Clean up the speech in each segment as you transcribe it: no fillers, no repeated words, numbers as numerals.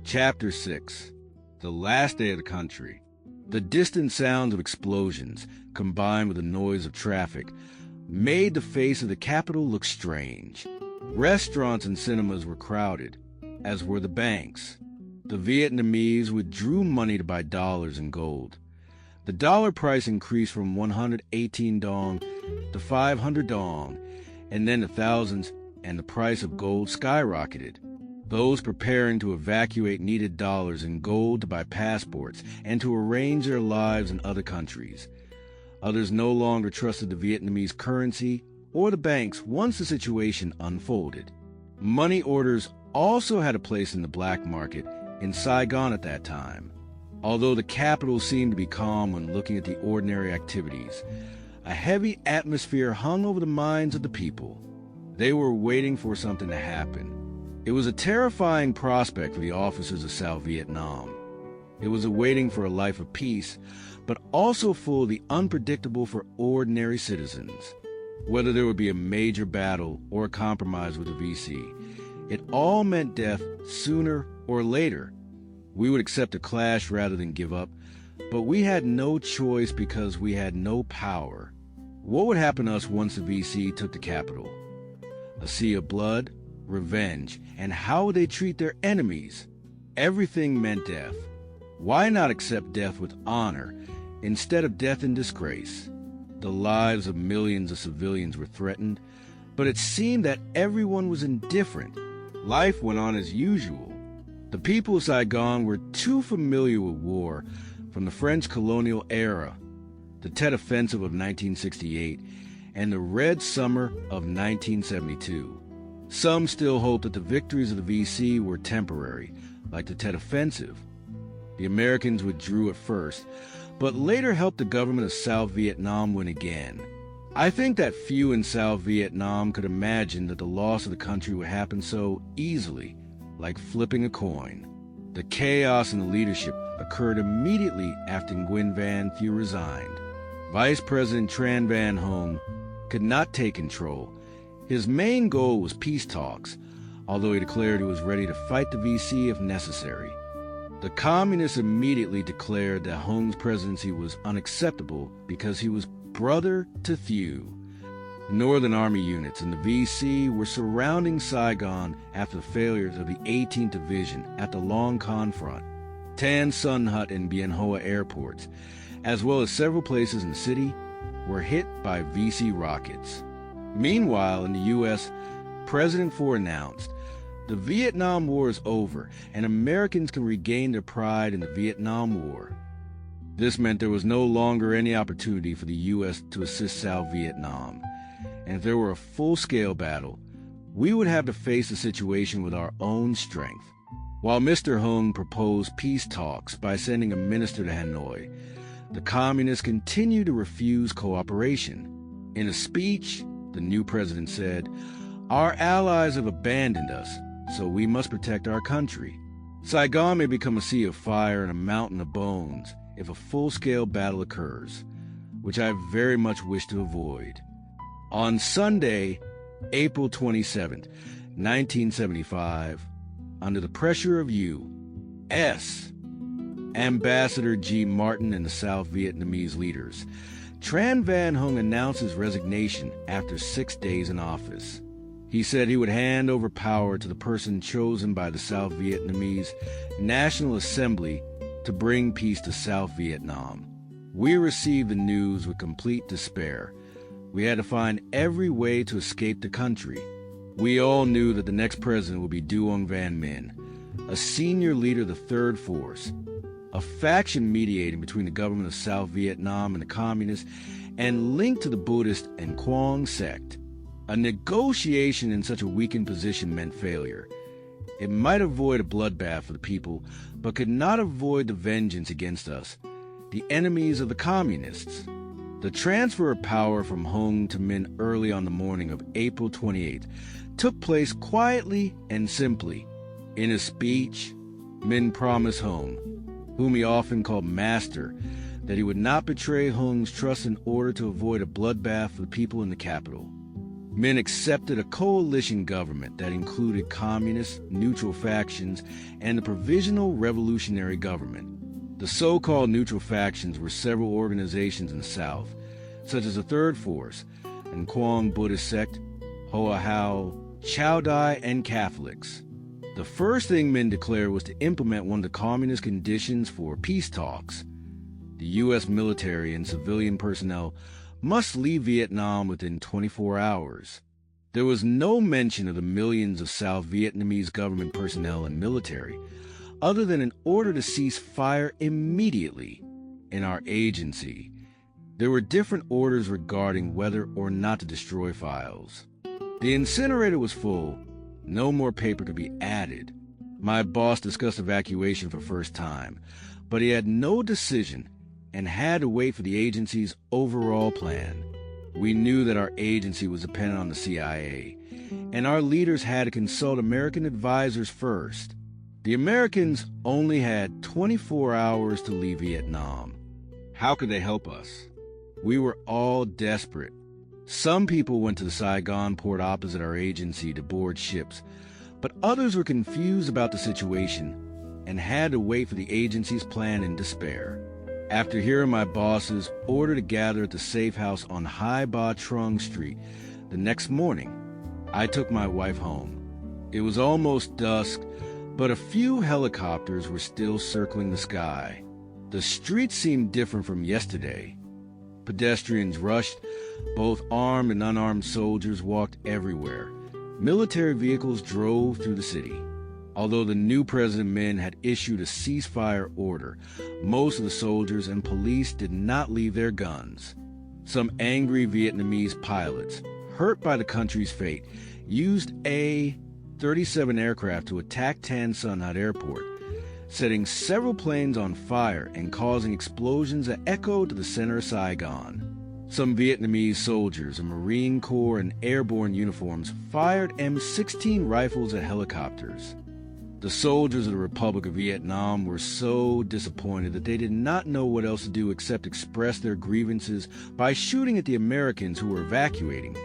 Chapter 6. The Last Day of the Country. The distant sounds of explosions, combined with the noise of traffic, made the face of the capital look strange. Restaurants and cinemas were crowded, as were the banks. The Vietnamese withdrew money to buy dollars and gold. The dollar price increased from 118 dong to 500 dong, and then to thousands, and the price of gold skyrocketed. Those preparing to evacuate needed dollars and gold to buy passports and to arrange their lives in other countries. Others no longer trusted the Vietnamese currency or the banks once the situation unfolded. Money orders also had a place in the black market in Saigon at that time. Although the capital seemed to be calm when looking at the ordinary activities, a heavy atmosphere hung over the minds of the people. They were waiting for something to happen. It was a terrifying prospect for the officers of South Vietnam. It was a waiting for a life of peace, but also full of the unpredictable for ordinary citizens. Whether there would be a major battle or a compromise with the VC, it all meant death sooner or later. We would accept a clash rather than give up, but we had no choice because we had no power. What would happen to us once the VC took the capital? A sea of blood, revenge, and how would they treat their enemies? Everything meant death. Why not accept death with honor instead of death in disgrace? The lives of millions of civilians were threatened, but it seemed that everyone was indifferent. Life went on as usual. The people of Saigon were too familiar with war from the French colonial era, the Tet Offensive of 1968, and the Red Summer of 1972. Some still hoped that the victories of the VC were temporary, like the Tet Offensive. The Americans withdrew at first, but later helped the government of South Vietnam win again. I think that few in South Vietnam could imagine that the loss of the country would happen so easily, like flipping a coin. The chaos in the leadership occurred immediately after Nguyen Van Thieu resigned. Vice President Tran Van Hong could not take control. His main goal was peace talks, although he declared he was ready to fight the VC if necessary. The communists immediately declared that Hong's presidency was unacceptable because he was brother to Thieu. Northern Army units and the VC were surrounding Saigon after the failures of the 18th Division at the Long Con front, Tan Son Hut and Bien Hoa airports, as well as several places in the city, were hit by VC rockets. Meanwhile, in the U.S., President Ford announced, "The Vietnam War is over, and Americans can regain their pride in the Vietnam War." This meant there was no longer any opportunity for the U.S. to assist South Vietnam, and if there were a full-scale battle, we would have to face the situation with our own strength. While Mr. Hong proposed peace talks by sending a minister to Hanoi, the communists continued to refuse cooperation. In a speech, the new president said, "Our allies have abandoned us, so we must protect our country. Saigon may become a sea of fire and a mountain of bones if a full-scale battle occurs, which I very much wish to avoid." On Sunday, April 27, 1975, under the pressure of U.S. Ambassador G. Martin and the South Vietnamese leaders, Tran Van Hong announced his resignation after 6 days in office. He said he would hand over power to the person chosen by the South Vietnamese National Assembly to bring peace to South Vietnam. We received the news with complete despair. We had to find every way to escape the country. We all knew that the next president would be Duong Van Minh, a senior leader of the Third Force, a faction mediating between the government of South Vietnam and the communists and linked to the Buddhist and Quang sect. A negotiation in such a weakened position meant failure. It might avoid a bloodbath for the people, but could not avoid the vengeance against us, the enemies of the communists. The transfer of power from Hong to Minh early on the morning of April 28th took place quietly and simply. In his speech, Minh promised Hong, whom he often called Master, that he would not betray Hong's trust in order to avoid a bloodbath for the people in the capital. Men accepted a coalition government that included communist, neutral factions, and the Provisional Revolutionary Government. The so-called neutral factions were several organizations in the South, such as the Third Force, and Kwang Buddhist sect, Hoa Hao, Chow Dai, and Catholics. The first thing men declared was to implement one of the communist conditions for peace talks. The U.S. military and civilian personnel must leave Vietnam within 24 hours. There was no mention of the millions of South Vietnamese government personnel and military, other than an order to cease fire immediately. In our agency, there were different orders regarding whether or not to destroy files. The incinerator was full. No more paper could be added. My boss discussed evacuation for the first time, but he had no decision and had to wait for the agency's overall plan. We knew that our agency was dependent on the CIA, and our leaders had to consult American advisors first. The Americans only had 24 hours to leave Vietnam. How could they help us? We were all desperate. Some people went to the Saigon port opposite our agency to board ships, but others were confused about the situation and had to wait for the agency's plan in despair. After hearing my boss's order to gather at the safe house on Hai Ba Trung Street the next morning, I took my wife home. It was almost dusk, but a few helicopters were still circling the sky. The streets seemed different from yesterday. Pedestrians rushed. Both armed and unarmed soldiers walked everywhere. Military vehicles drove through the city. Although the new President Min had issued a ceasefire order, most of the soldiers and police did not leave their guns. Some angry Vietnamese pilots, hurt by the country's fate, used A-37 aircraft to attack Tan Son Nhut Airport, setting several planes on fire and causing explosions that echoed to the center of Saigon. Some Vietnamese soldiers in Marine Corps and airborne uniforms fired M16 rifles at helicopters. The soldiers of the Republic of Vietnam were so disappointed that they did not know what else to do except express their grievances by shooting at the Americans who were evacuating.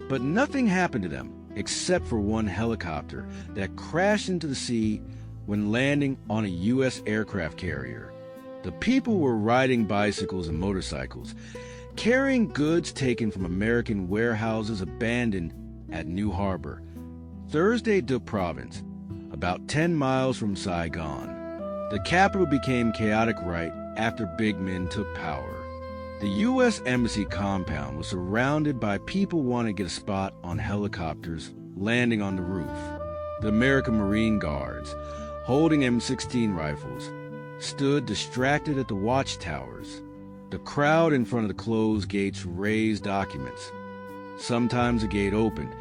But nothing happened to them except for one helicopter that crashed into the sea when landing on a U.S. aircraft carrier. The people were riding bicycles and motorcycles, carrying goods taken from American warehouses abandoned at New Harbor, Thursday Duc Province, about 10 miles from Saigon. The capital became chaotic right after big men took power. The U.S. Embassy compound was surrounded by people wanting to get a spot on helicopters landing on the roof. The American Marine Guards, holding M16 rifles, stood distracted at the watchtowers. The crowd in front of the closed gates raised documents. Sometimes a gate opened,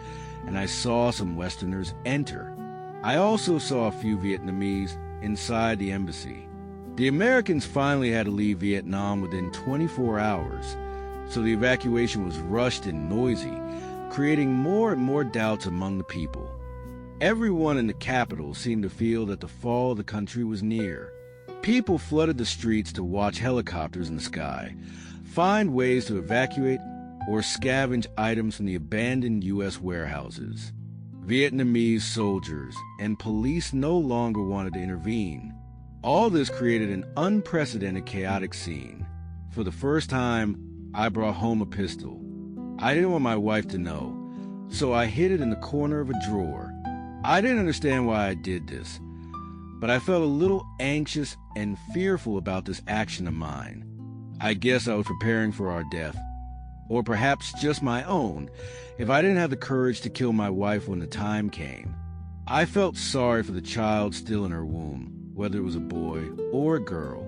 and I saw some Westerners enter. I also saw a few Vietnamese inside the embassy. The Americans finally had to leave Vietnam within 24 hours, so the evacuation was rushed and noisy, creating more and more doubts among the people. Everyone in the capital seemed to feel that the fall of the country was near. People flooded the streets to watch helicopters in the sky, find ways to evacuate, or scavenge items from the abandoned U.S. warehouses. Vietnamese soldiers and police no longer wanted to intervene. All this created an unprecedented chaotic scene. For the first time, I brought home a pistol. I didn't want my wife to know, so I hid it in the corner of a drawer. I didn't understand why I did this, but I felt a little anxious and fearful about this action of mine. I guess I was preparing for our death, or perhaps just my own, if I didn't have the courage to kill my wife when the time came. I felt sorry for the child still in her womb, whether it was a boy or a girl.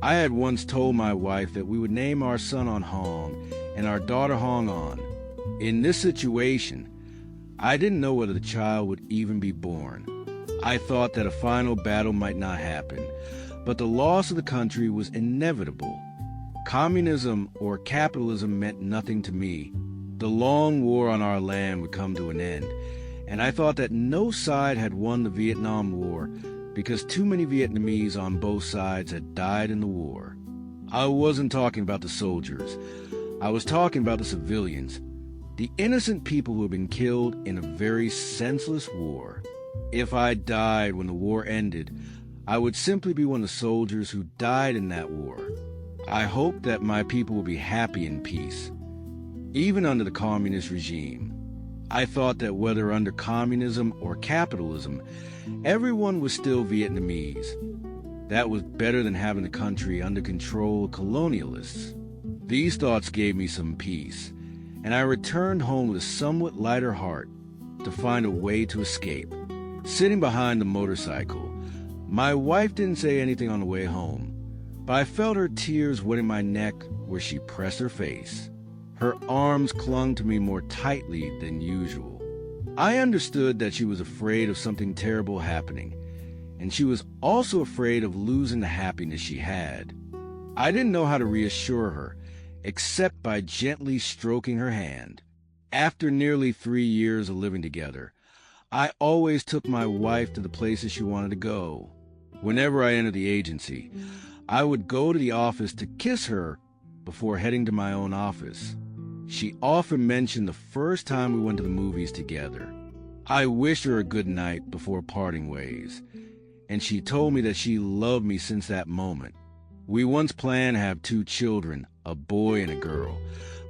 I had once told my wife that we would name our son on Hong and our daughter Hong On. In this situation, I didn't know whether the child would even be born. I thought that a final battle might not happen, but the loss of the country was inevitable. Communism or capitalism meant nothing to me. The long war on our land would come to an end, and I thought that no side had won the Vietnam War because too many Vietnamese on both sides had died in the war. I wasn't talking about the soldiers. I was talking about the civilians. the innocent people who have been killed in a very senseless war. If I died when the war ended, I would simply be one of the soldiers who died in that war. I hope that my people will be happy in peace, even under the communist regime. I thought that whether under communism or capitalism, everyone was still Vietnamese. That was better than having the country under control of colonialists. These thoughts gave me some peace, and I returned home with a somewhat lighter heart to find a way to escape. Sitting behind the motorcycle, my wife didn't say anything on the way home, but I felt her tears wetting my neck where she pressed her face. Her arms clung to me more tightly than usual. I understood that she was afraid of something terrible happening, and she was also afraid of losing the happiness she had. I didn't know how to reassure her, except by gently stroking her hand. After nearly 3 years of living together, I always took my wife to the places she wanted to go. Whenever I entered the agency, I would go to the office to kiss her before heading to my own office. She often mentioned the first time we went to the movies together. I wished her a good night before parting ways, and she told me that she loved me since that moment. We once planned to have 2 children, a boy and a girl,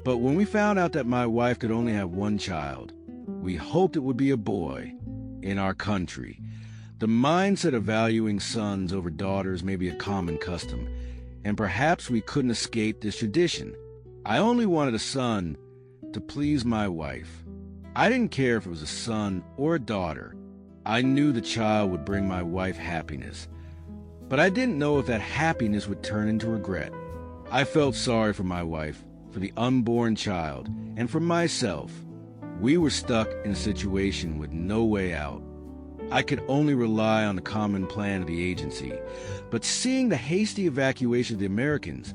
but when we found out that my wife could only have 1 child, we hoped it would be a boy. In our country, the mindset of valuing sons over daughters may be a common custom, and perhaps we couldn't escape this tradition. I only wanted a son to please my wife. I didn't care if it was a son or a daughter. I knew the child would bring my wife happiness, but I didn't know if that happiness would turn into regret. I felt sorry for my wife, for the unborn child, and for myself. We were stuck in a situation with no way out. I could only rely on the common plan of the agency, but seeing the hasty evacuation of the Americans,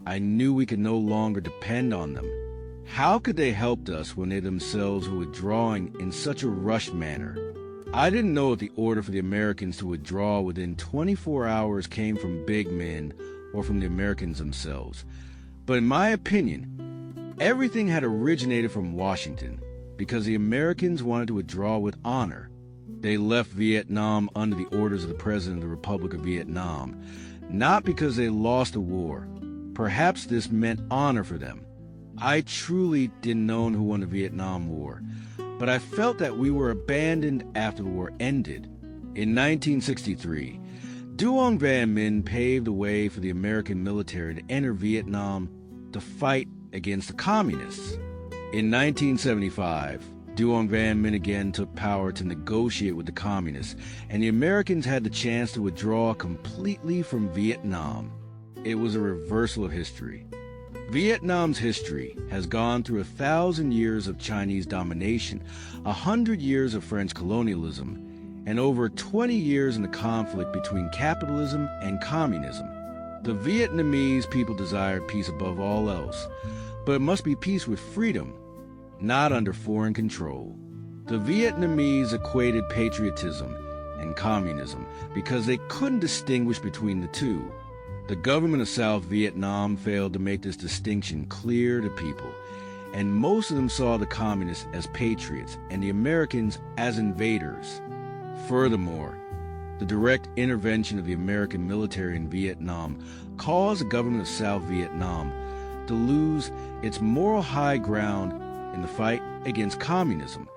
I knew we could no longer depend on them. How could they help us when they themselves were withdrawing in such a rushed manner? I didn't know if the order for the Americans to withdraw within 24 hours came from big men or from the Americans themselves. But in my opinion, everything had originated from Washington because the Americans wanted to withdraw with honor. They left Vietnam under the orders of the President of the Republic of Vietnam, not because they lost the war. Perhaps this meant honor for them. I truly didn't know who won the Vietnam War, but I felt that we were abandoned after the war ended. In 1963, Duong Van Minh paved the way for the American military to enter Vietnam to fight against the communists. In 1975, Duong Van Minh again took power to negotiate with the communists, and the Americans had the chance to withdraw completely from Vietnam. It was a reversal of history. Vietnam's history has gone through 1,000 years of Chinese domination, 100 years of French colonialism, and over 20 years in the conflict between capitalism and communism. The Vietnamese people desired peace above all else, but it must be peace with freedom, not under foreign control. The Vietnamese equated patriotism and communism because they couldn't distinguish between the two. The government of South Vietnam failed to make this distinction clear to people, and most of them saw the communists as patriots and the Americans as invaders. Furthermore, the direct intervention of the American military in Vietnam caused the government of South Vietnam to lose its moral high ground in the fight against communism,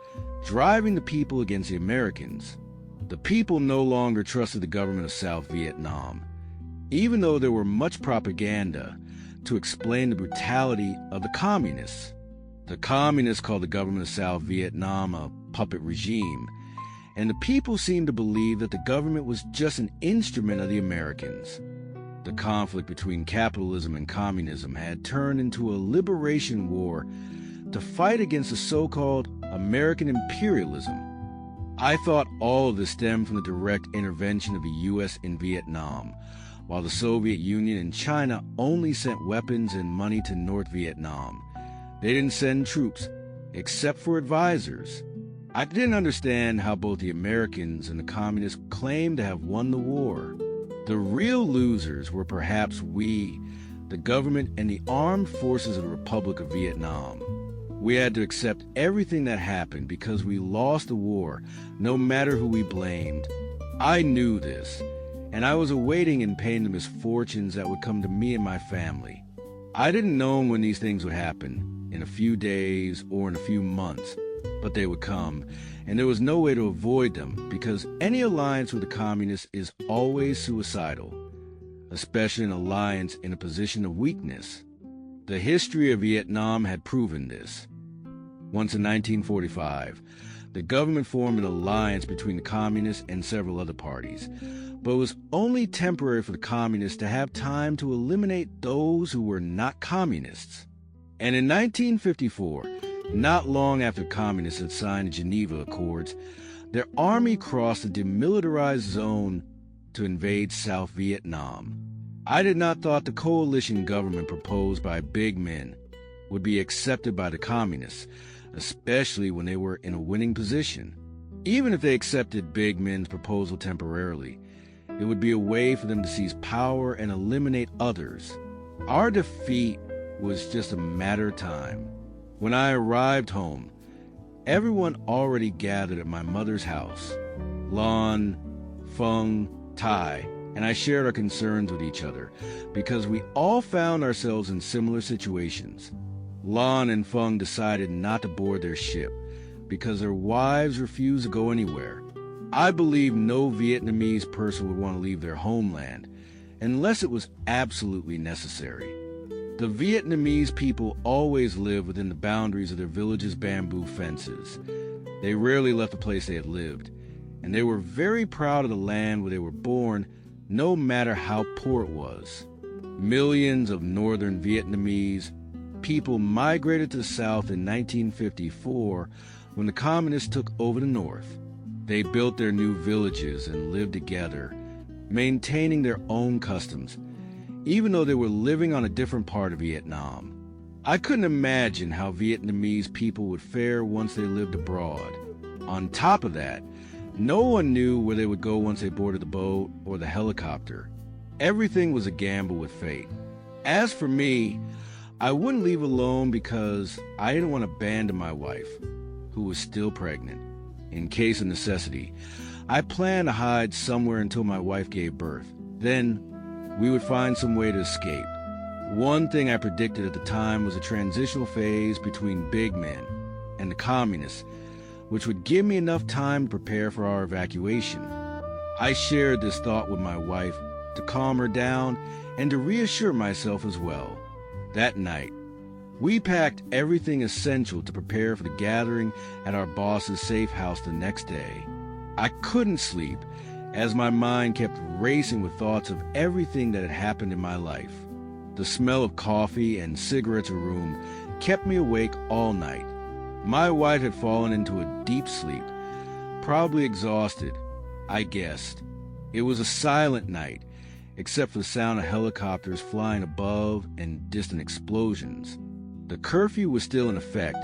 driving the people against the Americans. The people no longer trusted the government of South Vietnam, even though there were much propaganda to explain the brutality of the communists. The communists called the government of South Vietnam a puppet regime, and the people seemed to believe that the government was just an instrument of the Americans. The conflict between capitalism and communism had turned into a liberation war to fight against the so-called American imperialism. I thought all of this stemmed from the direct intervention of the U.S. in Vietnam, while the Soviet Union and China only sent weapons and money to North Vietnam. They didn't send troops, except for advisors. I didn't understand how both the Americans and the communists claimed to have won the war. The real losers were perhaps we, the government and the armed forces of the Republic of Vietnam. We had to accept everything that happened because we lost the war, no matter who we blamed. I knew this, and I was awaiting in pain the misfortunes that would come to me and my family. I didn't know when these things would happen, in a few days or in a few months, but they would come, and there was no way to avoid them because any alliance with the communists is always suicidal, especially an alliance in a position of weakness. The history of Vietnam had proven this. Once in 1945, the government formed an alliance between the communists and several other parties, but it was only temporary for the communists to have time to eliminate those who were not communists. And in 1954, not long after the communists had signed the Geneva Accords, their army crossed the demilitarized zone to invade South Vietnam. I did not thought the coalition government proposed by big men would be accepted by the communists, especially when they were in a winning position. Even if they accepted big men's proposal temporarily, it would be a way for them to seize power and eliminate others. Our defeat was just a matter of time. When I arrived home, everyone already gathered at my mother's house. Lon, Fung, Tai, and I shared our concerns with each other because we all found ourselves in similar situations. Lon and Fung decided not to board their ship because their wives refused to go anywhere. I believe no Vietnamese person would want to leave their homeland unless it was absolutely necessary. The Vietnamese people always lived within the boundaries of their village's bamboo fences. They rarely left the place they had lived, and they were very proud of the land where they were born, no matter how poor it was. Millions of northern Vietnamese people migrated to the South in 1954 when the communists took over the North. They built their new villages and lived together, maintaining their own customs, even though they were living on a different part of Vietnam. I couldn't imagine how Vietnamese people would fare once they lived abroad. On top of that, no one knew where they would go once they boarded the boat or the helicopter. Everything was a gamble with fate. As for me, I wouldn't leave alone because I didn't want to abandon my wife, who was still pregnant. In case of necessity, I planned to hide somewhere until my wife gave birth. Then, we would find some way to escape. One thing I predicted at the time was a transitional phase between big men and the communists, which would give me enough time to prepare for our evacuation. I shared this thought with my wife to calm her down and to reassure myself as well. That night, we packed everything essential to prepare for the gathering at our boss's safe house the next day. I couldn't sleep as my mind kept racing with thoughts of everything that had happened in my life. The smell of coffee and cigarettes in the room kept me awake all night. My wife had fallen into a deep sleep, probably exhausted, I guessed. It was a silent night, except for the sound of helicopters flying above and distant explosions. The curfew was still in effect,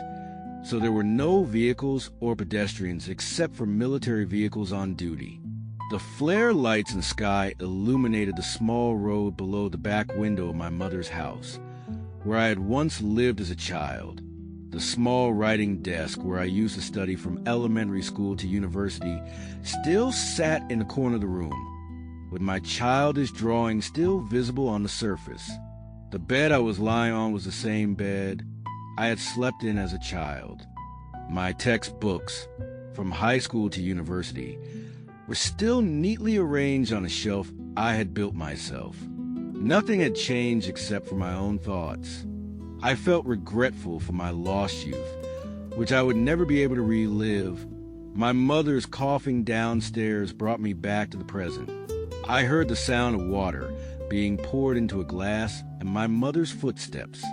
so there were no vehicles or pedestrians except for military vehicles on duty. The flare lights in the sky illuminated the small road below the back window of my mother's house, where I had once lived as a child. The small writing desk where I used to study from elementary school to university still sat in the corner of the room, with my childish drawing still visible on the surface. The bed I was lying on was the same bed I had slept in as a child. My textbooks, from high school to university, were still neatly arranged on a shelf I had built myself. Nothing had changed except for my own thoughts. I felt regretful for my lost youth, which I would never be able to relive. My mother's coughing downstairs brought me back to the present. I heard the sound of water being poured into a glass and my mother's footsteps.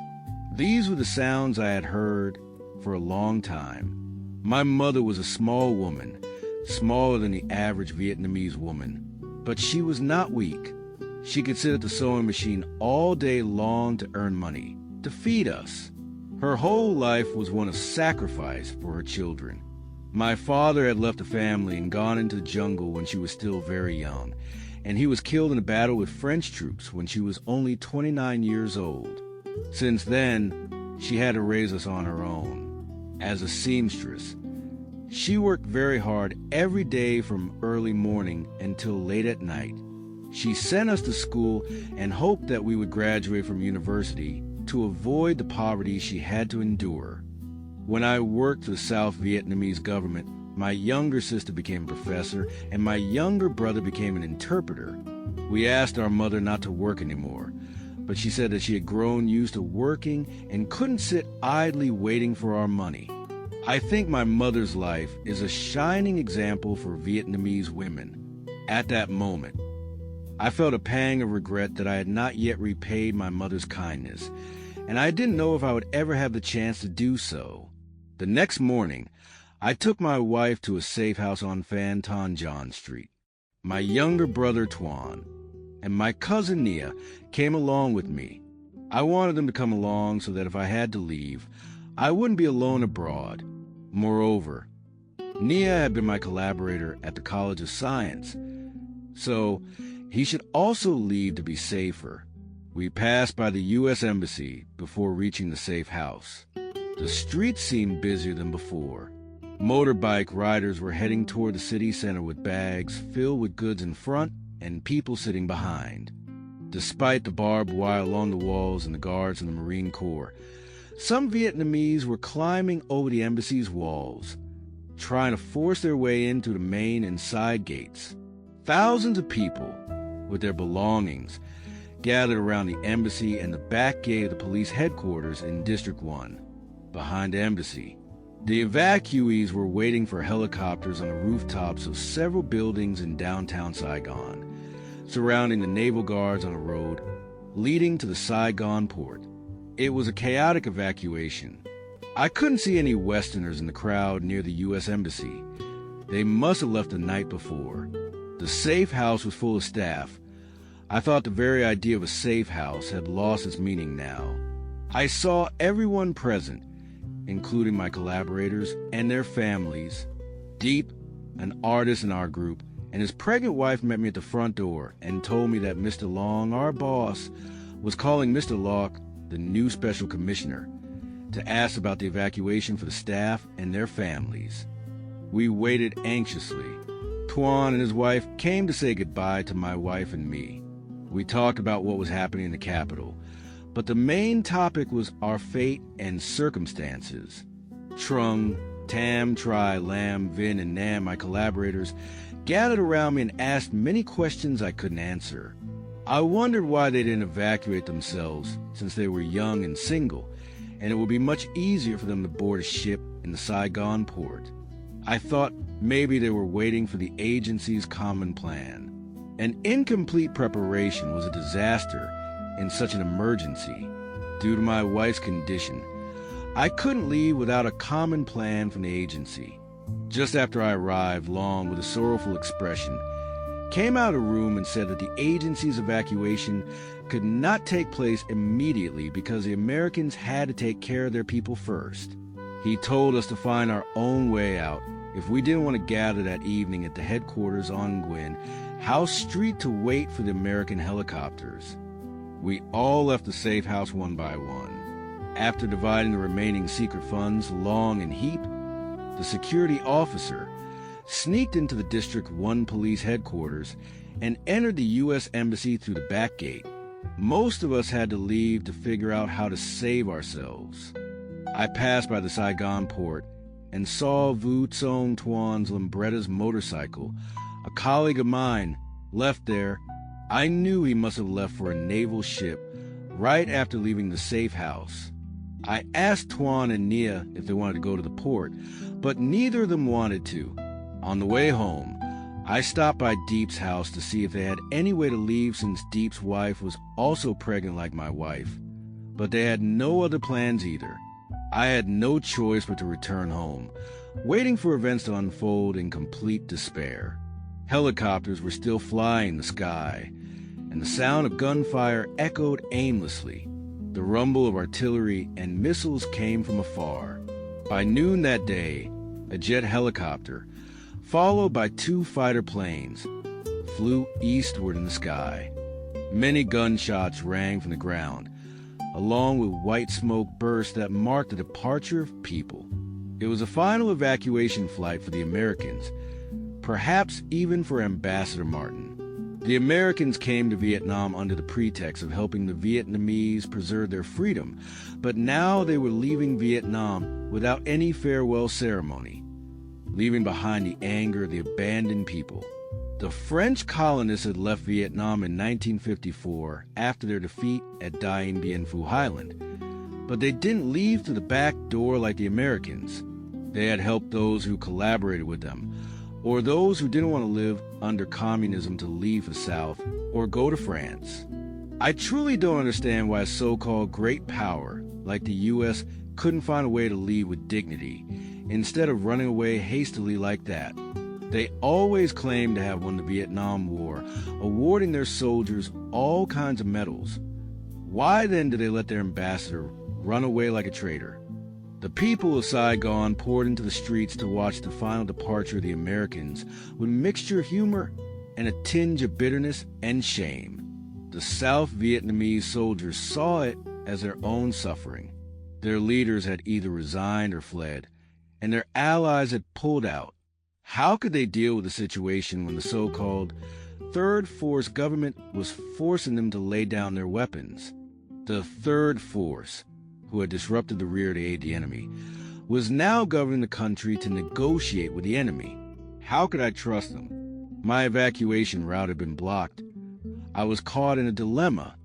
These were the sounds I had heard for a long time. My mother was a small woman, smaller than the average Vietnamese woman, but she was not weak. She could sit at the sewing machine all day long to earn money, to feed us. Her whole life was one of sacrifice for her children. My father had left the family and gone into the jungle when she was still very young, and he was killed in a battle with French troops when she was only 29 years old. Since then, she had to raise us on her own. as a seamstress. She worked very hard every day from early morning until late at night. She sent us to school and hoped that we would graduate from university to avoid the poverty she had to endure. When I worked for the South Vietnamese government, my younger sister became a professor and my younger brother became an interpreter. We asked our mother not to work anymore, but she said that she had grown used to working and couldn't sit idly waiting for our money. I think my mother's life is a shining example for Vietnamese women. At that moment, I felt a pang of regret that I had not yet repaid my mother's kindness, and I didn't know if I would ever have the chance to do so. The next morning, I took my wife to a safe house on Phan Ton John Street. My younger brother Tuan and my cousin Nia came along with me. I wanted them to come along so that if I had to leave, I wouldn't be alone abroad. Moreover, Nia had been my collaborator at the College of Science, so he should also leave to be safer. We passed by the U.S. Embassy before reaching the safe house. The streets seemed busier than before. Motorbike riders were heading toward the city center with bags filled with goods in front and people sitting behind. Despite the barbed wire along the walls and the guards in the Marine Corps, some Vietnamese were climbing over the embassy's walls, trying to force their way into the main and side gates. Thousands of people, with their belongings, gathered around the embassy and the back gate of the police headquarters in District 1, behind the embassy. The evacuees were waiting for helicopters on the rooftops of several buildings in downtown Saigon, surrounding the naval guards on a road leading to the Saigon port. It was a chaotic evacuation. I couldn't see any Westerners in the crowd near the U.S. Embassy. They must have left the night before. The safe house was full of staff. I thought the very idea of a safe house had lost its meaning now. I saw everyone present, including my collaborators and their families. Deep, an artist in our group, and his pregnant wife met me at the front door and told me that Mr. Long, our boss, was calling Mr. Locke, the new special commissioner, to ask about the evacuation for the staff and their families. We waited anxiously. Tuan and his wife came to say goodbye to my wife and me. We talked about what was happening in the capital, but the main topic was our fate and circumstances. Trung, Tam, Tri, Lam, Vin, and Nam, my collaborators, gathered around me and asked many questions I couldn't answer. I wondered why they didn't evacuate themselves, since they were young and single, and it would be much easier for them to board a ship in the Saigon port. I thought maybe they were waiting for the agency's common plan. An incomplete preparation was a disaster in such an emergency. Due to my wife's condition, I couldn't leave without a common plan from the agency. Just after I arrived, Long, with a sorrowful expression, came out of the room and said that the agency's evacuation could not take place immediately because the Americans had to take care of their people first. He told us to find our own way out if we didn't want to gather that evening at the headquarters on Nguyen House Street to wait for the American helicopters. We all left the safe house one by one. After dividing the remaining secret funds, Long and Heap, the security officer, sneaked into the District 1 police headquarters and entered the U.S. Embassy through the back gate. Most of us had to leave to figure out how to save ourselves. I passed by the Saigon port and saw Vu Tsong Tuan's Lambretta's motorcycle. A colleague of mine left there. I knew he must have left for a naval ship right after leaving the safe house. I asked Tuan and Nia if they wanted to go to the port, but neither of them wanted to. On the way home, I stopped by Deep's house to see if they had any way to leave since Deep's wife was also pregnant like my wife, but they had no other plans either. I had no choice but to return home, waiting for events to unfold in complete despair. Helicopters were still flying in the sky, and the sound of gunfire echoed aimlessly. The rumble of artillery and missiles came from afar. By noon that day, a jet helicopter, followed by 2 fighter planes, flew eastward in the sky. Many gunshots rang from the ground, along with white smoke bursts that marked the departure of people. It was a final evacuation flight for the Americans, perhaps even for Ambassador Martin. The Americans came to Vietnam under the pretext of helping the Vietnamese preserve their freedom, but now they were leaving Vietnam without any farewell ceremony, leaving behind the anger of the abandoned people. The French colonists had left Vietnam in 1954 after their defeat at Dien Bien Phu Highland, but they didn't leave through the back door like the Americans. They had helped those who collaborated with them, or those who didn't want to live under communism to leave the South or go to France. I truly don't understand why a so-called great power like the U.S. couldn't find a way to leave with dignity instead of running away hastily like that. They always claimed to have won the Vietnam War, awarding their soldiers all kinds of medals. Why then did they let their ambassador run away like a traitor? The people of Saigon poured into the streets to watch the final departure of the Americans with mixture of humor and a tinge of bitterness and shame. The South Vietnamese soldiers saw it as their own suffering. Their leaders had either resigned or fled, and their allies had pulled out. How could they deal with a situation when the so-called Third Force government was forcing them to lay down their weapons? The Third Force, who had disrupted the rear to aid the enemy, was now governing the country to negotiate with the enemy. How could I trust them? My evacuation route had been blocked. I was caught in a dilemma.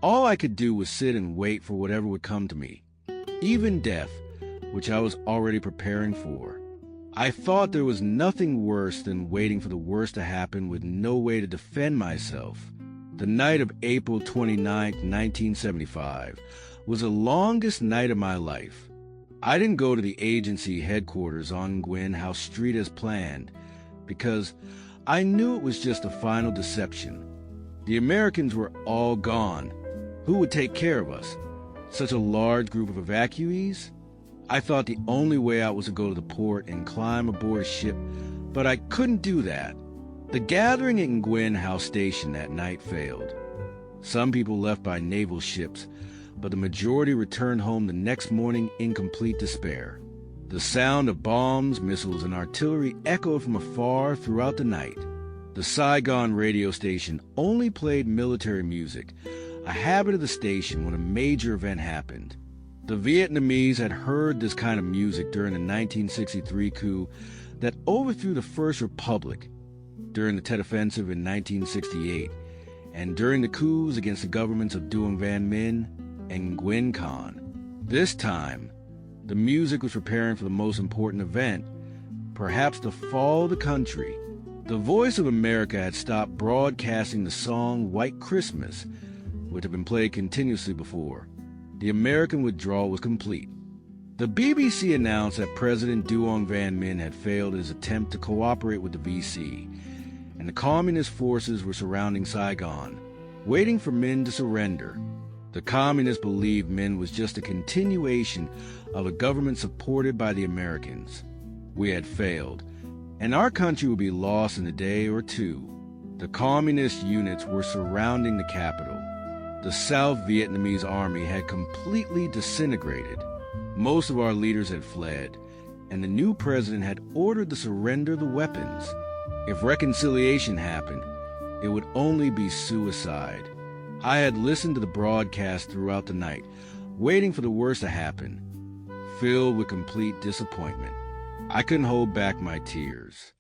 All I could do was sit and wait for whatever would come to me, even death, which I was already preparing for. I thought there was nothing worse than waiting for the worst to happen with no way to defend myself. The night of April 29, 1975, was the longest night of my life. I didn't go to the agency headquarters on Nguyen House Street as planned, because I knew it was just a final deception. The Americans were all gone. Who would take care of us? Such a large group of evacuees? I thought the only way out was to go to the port and climb aboard a ship, but I couldn't do that. The gathering at Nguyen House Station that night failed. Some people left by naval ships, but the majority returned home the next morning in complete despair. The sound of bombs, missiles, and artillery echoed from afar throughout the night. The Saigon radio station only played military music, a habit of the station when a major event happened. The Vietnamese had heard this kind of music during the 1963 coup that overthrew the First Republic, during the Tet Offensive in 1968, and during the coups against the governments of Duong Van Minh and Nguyen Khan. This time, the music was preparing for the most important event, perhaps the fall of the country. The Voice of America had stopped broadcasting the song White Christmas, which had been played continuously before. The American withdrawal was complete. The BBC announced that President Duong Van Minh had failed his attempt to cooperate with the VC, and the communist forces were surrounding Saigon, waiting for Minh to surrender. The communists believed Minh was just a continuation of a government supported by the Americans. We had failed, and our country would be lost in a day or two. The communist units were surrounding the capital. The South Vietnamese army had completely disintegrated. Most of our leaders had fled, and the new president had ordered the surrender of the weapons. If reconciliation happened, it would only be suicide. I had listened to the broadcast throughout the night, waiting for the worst to happen, filled with complete disappointment. I couldn't hold back my tears.